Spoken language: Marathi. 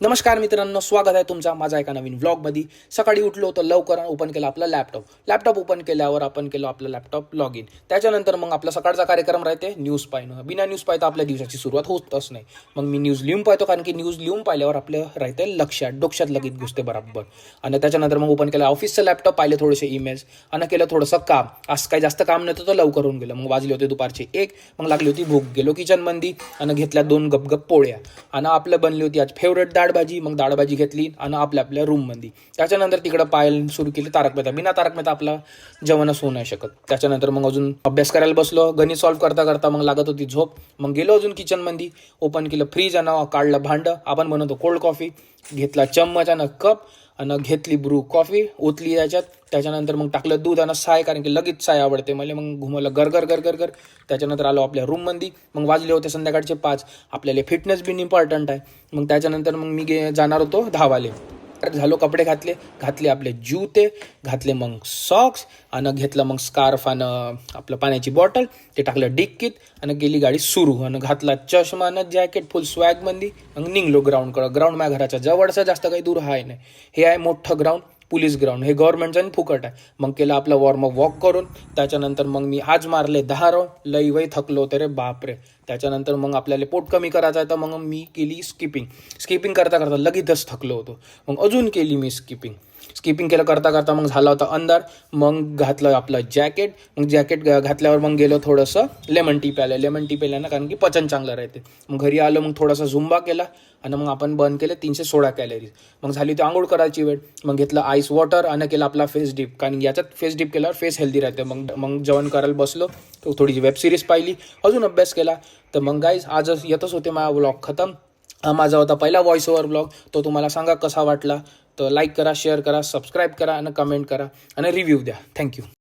नमस्कार मित्रांनो, स्वागत आहे तुमचा माझा एका नवीन व्लॉगमध्ये. सकाळी उठलो तर लवकर ओपन केला आपला लॅपटॉप ओपन केल्यावर आपण केलं आपलं लॅपटॉप लॉग इन. त्याच्यानंतर मग आपला सकाळचा कार्यक्रम राहते न्यूज पाहणं. बिना न्यूज पाहता आपल्या दिवसाची सुरुवात होतच नाही. मग मी न्यूज लिहून पाहतो, कारण की न्यूज लिहून पाहिल्यावर आपलं राहते लक्षात, डोक्यात लगेच घुसते बरोबर. आणि त्याच्यानंतर मग ओपन केला ऑफिसचं लॅपटॉप, पाहिले थोडेसे ईमेल्स आणि केलं थोडंसं काम. आज काही जास्त काम नव्हतं तर लवकर होऊन गेलं. मग वाजले होते दुपारचे 1. मग लागली होती भूक. गेलो किचनमध्ये आणि घेतल्या 2 गपगप पोळ्या आणि आपलं बनली होती आज फेवरेट डाळ भाजी. मग डाळ भाजी घेतली आणि आपल्या रूममध्ये. त्याच्यानंतर तिकडं पाहायला सुरू केली तारक मेहता. बिना तारक मेहता आपला जेवणच होऊ नाही शकत. त्याच्यानंतर मग अजून अभ्यास करायला बसलो. गणित सॉल्व्ह करता करता मग लागत होती झोप. मग गेलो अजून किचनमध्ये, ओपन केलं फ्रीज आणि काढलं भांडं. आपण बनवतो कोल्ड कॉफी. घेतला चम्मच आणि कप आणि घेतली ब्रू कॉफी, ओतली याच्यात. त्याच्यानंतर मग टाकलं दूध आणि साय, कारण की लगेच साय आवडते मला. मग घुमवलं गर. त्याच्यानंतर आलो आपल्या रूममध्ये. मग वाजले होते संध्याकाळचे 5. आपल्याला फिटनेस बिन इम्पॉर्टंट आहे. मग त्याच्यानंतर मग मी जाणार होतो धावाले. झालो, कपडे घातले आपले जुते, घातले मग सॉक्स आणि घेतलं मग स्कार्फ आणि आपलं पाण्याची बॉटल. ते टाकलं डिक्कीत आणि गेली गाडी सुरू. आणि घातला चष्मा आणि जॅकेट फुल स्वॅगमध्ये. मग निघलो ग्राउंडकडं. ग्राउंड माझ्या घराच्या जवळचं, जास्त काही दूर आहे नाही. हे आहे मोठं ग्राउंड, पोलीस ग्राउंड. हे गव्हर्नमेंटचं आणि फुकट आहे. मग केलं आपलं वॉर्मअप वॉक करून. त्याच्यानंतर मग मी आज मारले 10 राऊंड. लई वय थकलो होते रे बापरे. त्याच्यानंतर मग आपल्याला पोट कमी करायचं आहे तर मग मी केली स्किपिंग करता लगेचच थकलो होतो. मग अजून केली मी स्किपिंग केलं करता मग झाला होता अंधार. मग घातलं आपलं जॅकेट. मग जॅकेट घातल्यावर मग गेलो थोडंसं लेमन टी प्यायला, कारण की पचन चांगलं राहते. मग घरी आलो, मग थोडासा झुंबा केला आणि मग आपण बर्न केले 316 कॅलरीज. मग झाली ती आंघोळ करायची वेळ. मग घेतलं आईस वॉटर आणि केला आपला फेस डिप, कारण याच्यात फेस डिप केल्यावर फेस हेल्दी राहते. मग जेवण करायला बसलो, थोडीशी वेब सिरीज पाहिली, अजून अभ्यास केला. तर मग गाईज आजच येतच होते माझा व्लॉग खतम. हा माझा होता पहिला व्हॉइस ओव्हर ब्लॉग. तो तुम्हाला सांगा कसा वाटला. तर लाईक करा, शेअर करा, सबस्क्राईब करा आणि कमेंट करा आणि रिव्ह्यू द्या. थँक्यू.